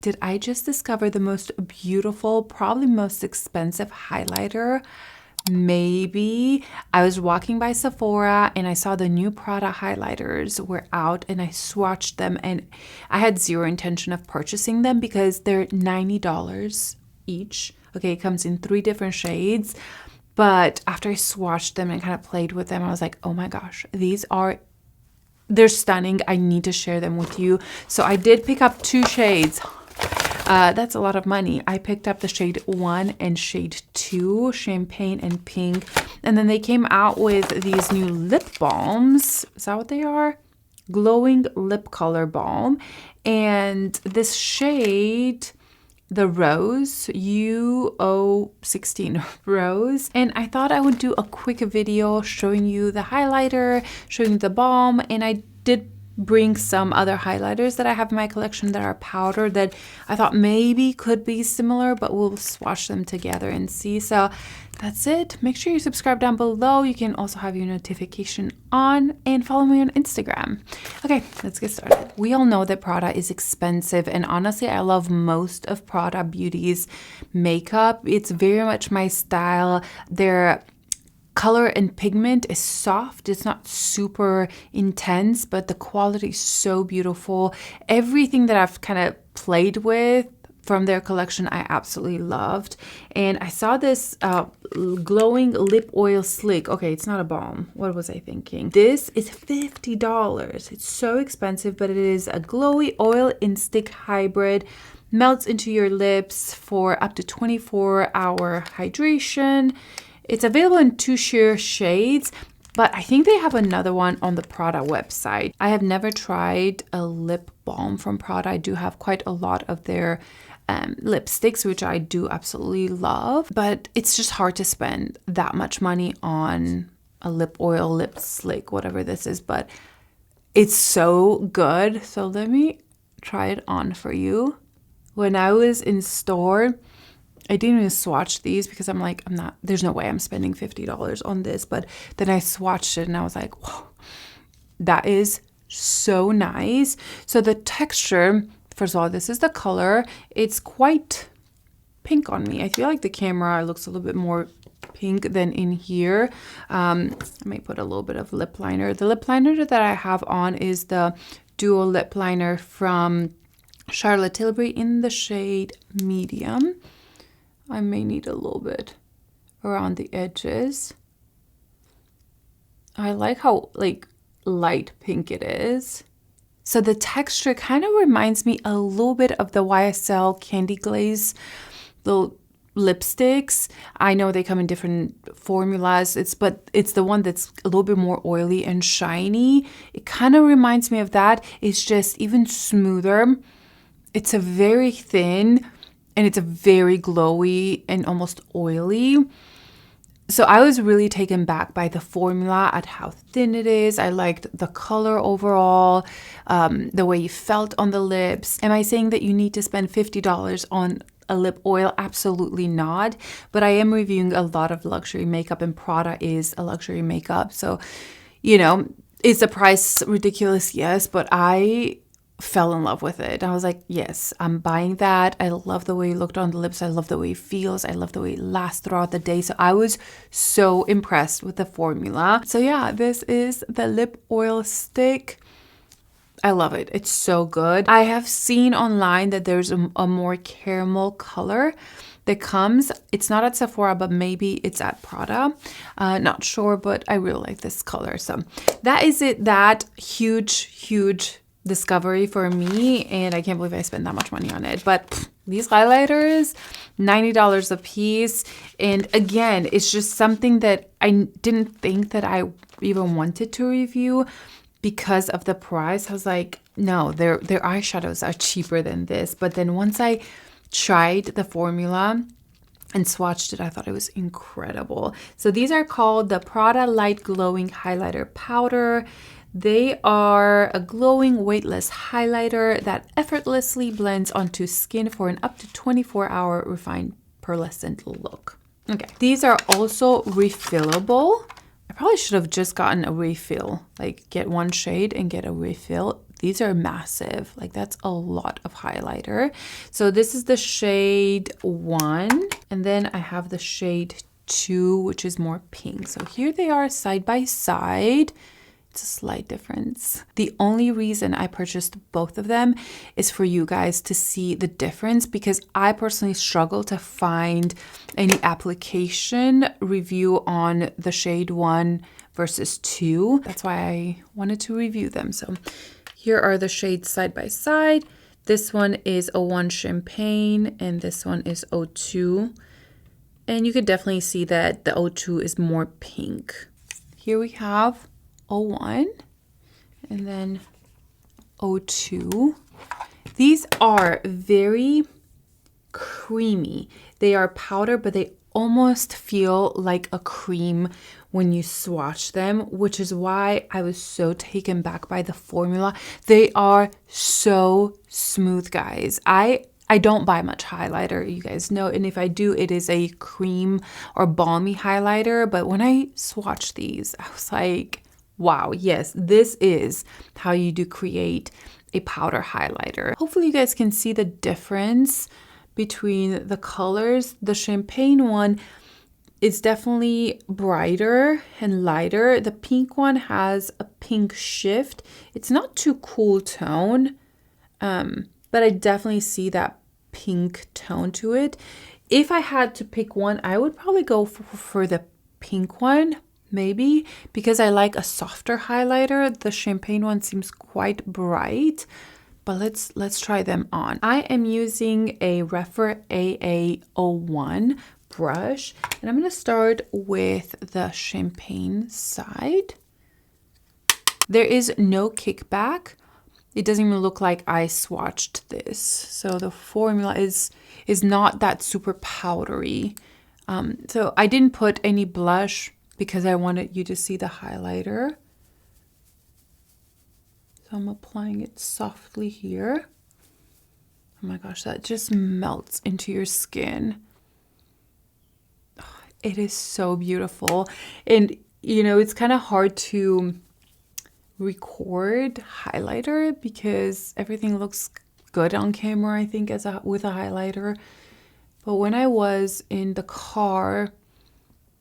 Did I just discover the most beautiful, probably most expensive highlighter? Maybe. I was walking by Sephora and I saw the new Prada highlighters were out and I swatched them, and I had zero intention of purchasing them because they're $90 each. Okay, it comes in 3 different shades. But after I swatched them and kind of played with them, I was like, oh my gosh, they're stunning. I need to share them with you. So I did pick up 2 shades. That's a lot of money. I picked up the shade 1 and shade 2, champagne and pink. And then they came out with these new lip balms. Is that what they are? Glowing lip color balm. And this shade, the rose, UO16 rose. And I thought I would do a quick video showing you the highlighter, showing you the balm, and I did bring some other highlighters that I have in my collection that are powder that I thought maybe could be similar, but we'll swatch them together and see. So that's it. Make sure you subscribe down below. You can also have your notification on and follow me on Instagram. Okay, let's get started. We all know that Prada is expensive, and honestly, I love most of Prada Beauty's makeup. It's very much my style. Their color and pigment is soft. It's not super intense, but the quality is so beautiful. Everything that I've kind of played with from their collection, I absolutely loved. And I saw this glowing lip oil slick. Okay, it's not a balm. What was I thinking? This is $50. It's so expensive, but it is a glowy oil and stick hybrid. Melts into your lips for up to 24-hour hydration. It's available in 2 sheer shades, but I think they have another one on the Prada website. I have never tried a lip balm from Prada. I do have quite a lot of their lipsticks, which I do absolutely love, but it's just hard to spend that much money on a lip oil, lip slick, whatever this is, but it's so good. So let me try it on for you. When I was in store, I didn't even swatch these because I'm like, there's no way I'm spending $50 on this. But then I swatched it and I was like, whoa, that is so nice. So the texture, first of all, this is the color. It's quite pink on me. I feel like the camera looks a little bit more pink than in here. I might put a little bit of lip liner. The lip liner that I have on is the dual lip liner from Charlotte Tilbury in the shade medium. I may need a little bit around the edges. I like how light pink it is. So the texture kind of reminds me a little bit of the YSL Candy Glaze little lipsticks. I know they come in different formulas, but it's the one that's a little bit more oily and shiny. It kind of reminds me of that. It's just even smoother. It's a very thin, and it's a very glowy and almost oily. So I was really taken back by the formula at how thin it is. I liked the color overall, the way it felt on the lips. Am I saying that you need to spend $50 on a lip oil? Absolutely not. But I am reviewing a lot of luxury makeup, and Prada is a luxury makeup. So, is the price ridiculous? Yes, but I fell in love with it. I was like, yes, I'm buying that. I love the way it looked on the lips. I love the way it feels. I love the way it lasts throughout the day. So I was so impressed with the formula. So yeah, this is the lip oil stick. I love it. It's so good. I have seen online that there's a more caramel color that comes. It's not at Sephora, but maybe it's at Prada. Not sure, but I really like this color. So that is it. That huge discovery for me, and I can't believe I spent that much money on it. But these highlighters, $90 a piece. And again, it's just something that I didn't think that I even wanted to review because of the price. I was like, no, their eyeshadows are cheaper than this. But then once I tried the formula and swatched it, I thought it was incredible. So these are called the Prada Light Glowing Highlighter Powder. They are a glowing, weightless highlighter that effortlessly blends onto skin for an up to 24-hour refined pearlescent look. Okay, these are also refillable. I probably should have just gotten a refill, like get one shade and get a refill. these are massive. Like that's a lot of highlighter. So this is the shade 1, and then I have the shade 2, which is more pink. So here they are side by side. It's a slight difference. The only reason I purchased both of them is for you guys to see the difference, because I personally struggle to find any application review on the shade 1 versus 2. That's why I wanted to review them. So here are the shades side by side. This one is 01 Champagne and this one is 02. And you could definitely see that the 02 is more pink. Here we have 01 and then 02. These are very creamy. They are powder, but they almost feel like a cream when you swatch them, which is why I was so taken back by the formula. They are so smooth, guys. I don't buy much highlighter, you guys know, and if I do, it is a cream or balmy highlighter. But when I swatched these, I was like, wow, yes, this is how you do create a powder highlighter. Hopefully you guys can see the difference between the colors. The champagne one is definitely brighter and lighter. The pink one has a pink shift. It's not too cool tone, but I definitely see that pink tone to it. If I had to pick one, I would probably go for the pink one. Maybe because I like a softer highlighter. The champagne one seems quite bright, but let's try them on. I am using a Refer AA01 brush, and I'm going to start with the champagne side. There is no kickback. It doesn't even look like I swatched this. So the formula is not that super powdery. So I didn't put any blush because I wanted you to see the highlighter. So I'm applying it softly here. Oh my gosh, that just melts into your skin. It is so beautiful. And you know, it's kind of hard to record highlighter because everything looks good on camera, I think, with a highlighter. But when I was in the car,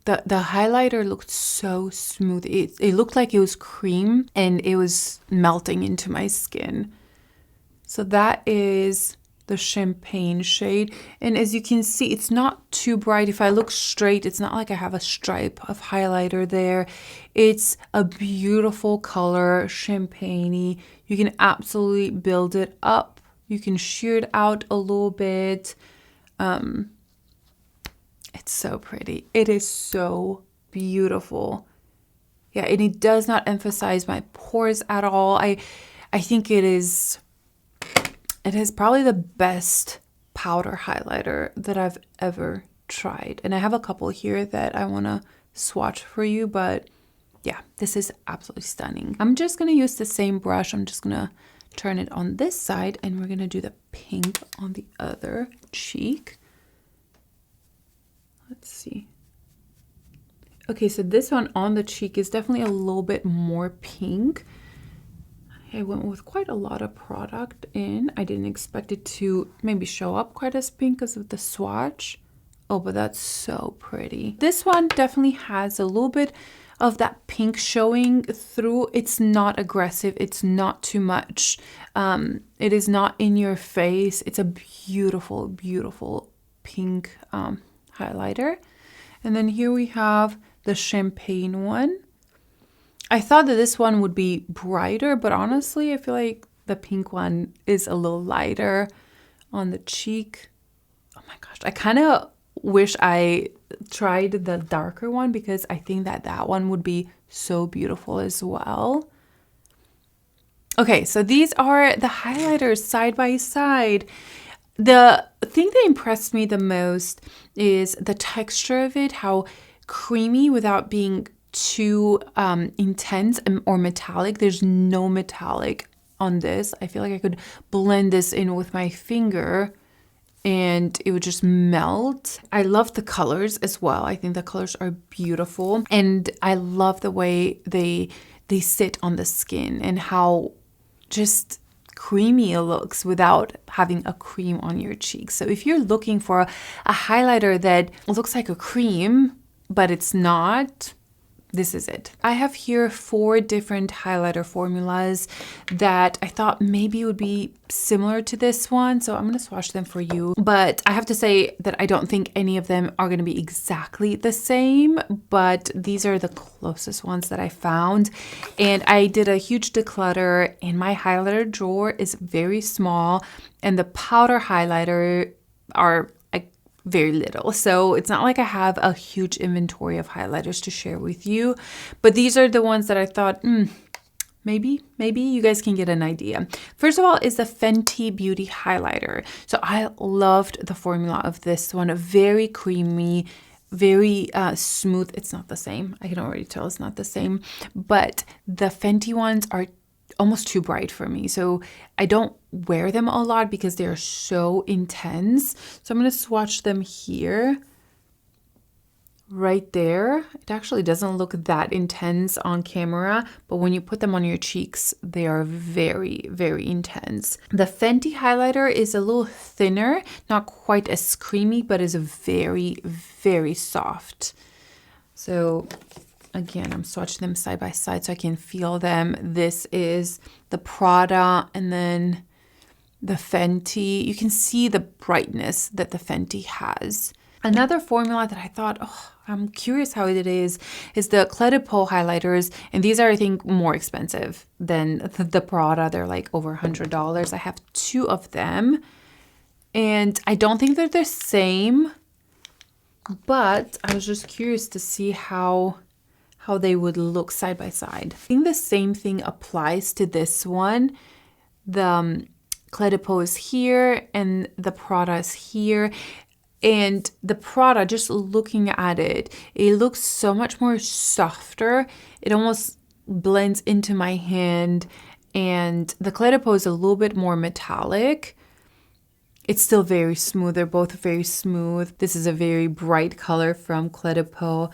the highlighter looked so smooth. It looked like it was cream and it was melting into my skin. So that is the champagne shade. And as you can see, it's not too bright. If I look straight, it's not like I have a stripe of highlighter there. It's a beautiful color, champagne-y. You can absolutely build it up. You can sheer it out a little bit. It's so pretty. It is so beautiful. Yeah, and it does not emphasize my pores at all. I think it is probably the best powder highlighter that I've ever tried. And I have a couple here that I want to swatch for you, but yeah, this is absolutely stunning. I'm just going to use the same brush. I'm just going to turn it on this side, and we're going to do the pink on the other cheek. Let's see. Okay, so this one on the cheek is definitely a little bit more pink. I went with quite a lot of product in. I didn't expect it to maybe show up quite as pink because of the swatch. Oh, but that's so pretty. This one definitely has a little bit of that pink showing through. It's not aggressive. It's not too much. It is not in your face. It's a beautiful, beautiful pink highlighter. And then here we have the champagne one. I thought that this one would be brighter, but honestly, I feel like the pink one is a little lighter on the cheek. Oh my gosh, I kind of wish I tried the darker one because I think that one would be so beautiful as well. Okay, so these are the highlighters side by side. The thing that impressed me the most is the texture of it, how creamy without being too intense or metallic. There's no metallic on this. I feel like I could blend this in with my finger and it would just melt. I love the colors as well. I think the colors are beautiful, and I love the way they sit on the skin and how just creamy looks without having a cream on your cheeks. So if you're looking for a highlighter that looks like a cream, but it's not, this is it. I have here 4 different highlighter formulas that I thought maybe would be similar to this one. So I'm going to swatch them for you. But I have to say that I don't think any of them are going to be exactly the same, but these are the closest ones that I found. And I did a huge declutter, and my highlighter drawer is very small, and the powder highlighter are very little. So it's not like I have a huge inventory of highlighters to share with you, but these are the ones that I thought, maybe you guys can get an idea. First of all is the Fenty Beauty highlighter. So I loved the formula of this one. Very creamy, very smooth. It's not the same. I can already tell it's not the same, but the Fenty ones are almost too bright for me. So I don't wear them a lot because they're so intense. So I'm going to swatch them here. Right there. It actually doesn't look that intense on camera, but when you put them on your cheeks, they are very, very intense. The Fenty highlighter is a little thinner, not quite as creamy, but is very, very soft. So again, I'm swatching them side by side so I can feel them. This is the Prada and then the Fenty. You can see the brightness that the Fenty has. Another formula that I thought, oh, I'm curious how it is the Clé de Peau highlighters. And these are, I think, more expensive than the Prada. They're like over $100. I have 2 of them. And I don't think they're the same. But I was just curious to see how they would look side by side. I think the same thing applies to this one. The Clé de Peau is here and the Prada is here. And the Prada, just looking at it, it looks so much more softer. It almost blends into my hand. And the Clé de Peau is a little bit more metallic. It's still very smooth. They're both very smooth. This is a very bright color from Clé de Peau.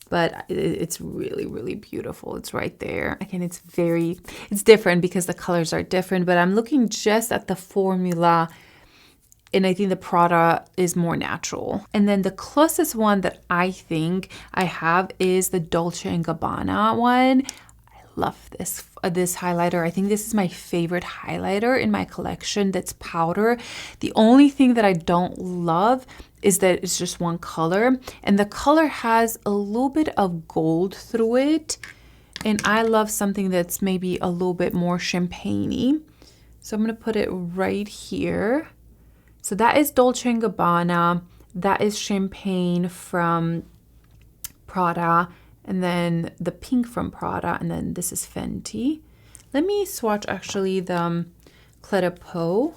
But it's really, really beautiful. It's right there. Again, it's different because the colors are different, but I'm looking just at the formula, and I think the Prada is more natural. And then the closest one that I think I have is the Dolce & Gabbana one. I love this highlighter. I think this is my favorite highlighter in my collection that's powder. The only thing that I don't love is that it's just one color, and the color has a little bit of gold through it, and I love something that's maybe a little bit more champagne-y. So I'm going to put it right here. So that is Dolce & Gabbana, that is Champagne from Prada, and then the pink from Prada, and then this is Fenty. Let me swatch actually the Clé de Peau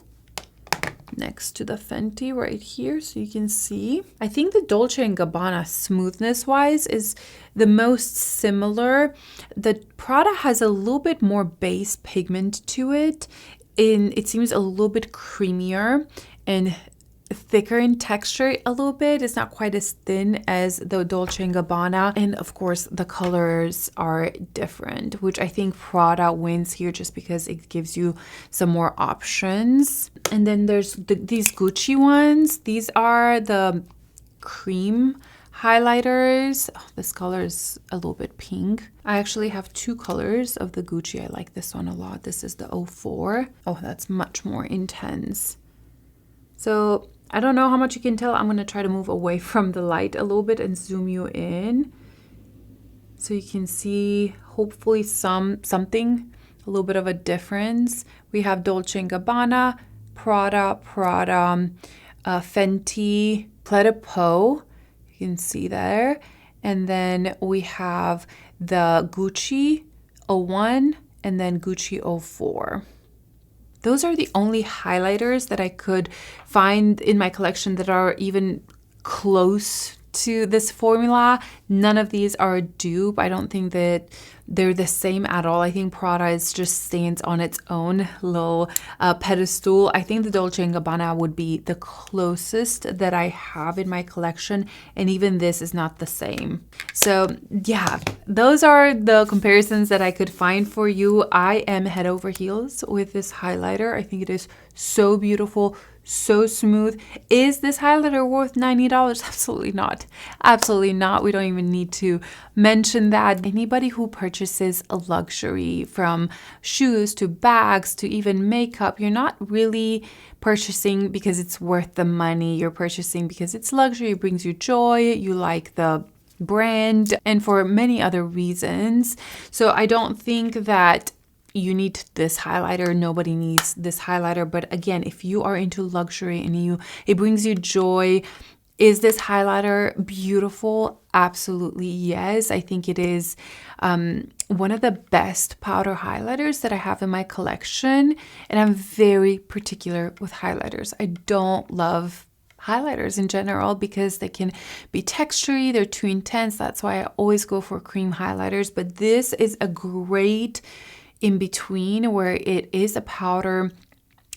next to the Fenty right here so you can see. I think the Dolce & Gabbana smoothness wise is the most similar. The Prada has a little bit more base pigment to it, and it seems a little bit creamier and thicker in texture a little bit. It's not quite as thin as the Dolce & Gabbana. And of course, the colors are different, which I think Prada wins here just because it gives you some more options. And then there's these Gucci ones. These are the cream highlighters. Oh, this color is a little bit pink. I actually have 2 colors of the Gucci. I like this one a lot. This is the 04. Oh, that's much more intense. So I don't know how much you can tell. I'm going to try to move away from the light a little bit and zoom you in so you can see hopefully something, a little bit of a difference. We have Dolce & Gabbana, Prada, Fenty, Clé de Peau. You can see there. And then we have the Gucci 01 and then Gucci 04. Those are the only highlighters that I could find in my collection that are even close to this formula. None of these are a dupe. I don't think that they're the same at all. I think Prada is just stands on its own little pedestal. I think the Dolce & Gabbana would be the closest that I have in my collection, and even this is not the same. So yeah, those are the comparisons that I could find for you. I am head over heels with this highlighter. I think it is so beautiful, so smooth. Is this highlighter worth $90? Absolutely not. Absolutely not. We don't even need to mention that. Anybody who purchases a luxury, from shoes to bags to even makeup, you're not really purchasing because it's worth the money. You're purchasing because it's luxury, it brings you joy, you like the brand, and for many other reasons. So I don't think that you need this highlighter. Nobody needs this highlighter. But again, if you are into luxury and it brings you joy, is this highlighter beautiful? Absolutely yes. I think it is one of the best powder highlighters that I have in my collection. And I'm very particular with highlighters. I don't love highlighters in general because they can be textury, they're too intense. That's why I always go for cream highlighters. But this is a great in between, where it is a powder,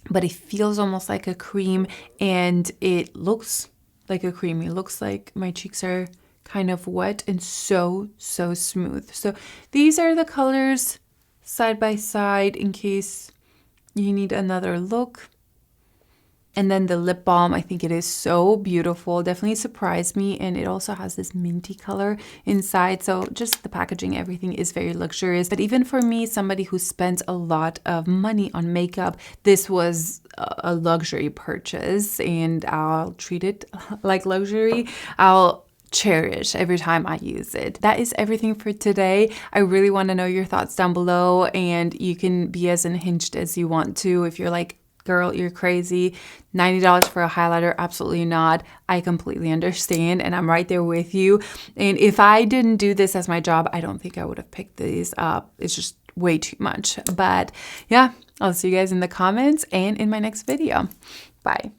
but it feels almost like a cream, and it looks like a cream. It looks like my cheeks are kind of wet and so smooth. So these are the colors side by side in case you need another look. And then the lip balm, I think it is so beautiful. Definitely surprised me. And it also has this minty color inside. So just the packaging, everything is very luxurious. But even for me, somebody who spends a lot of money on makeup, this was a luxury purchase. And I'll treat it like luxury. I'll cherish every time I use it. That is everything for today. I really want to know your thoughts down below. And you can be as unhinged as you want to. If you're like, girl, you're crazy, $90 for a highlighter, absolutely not. I completely understand, and I'm right there with you. And if I didn't do this as my job, I don't think I would have picked these up. It's just way too much. But yeah, I'll see you guys in the comments and in my next video. Bye.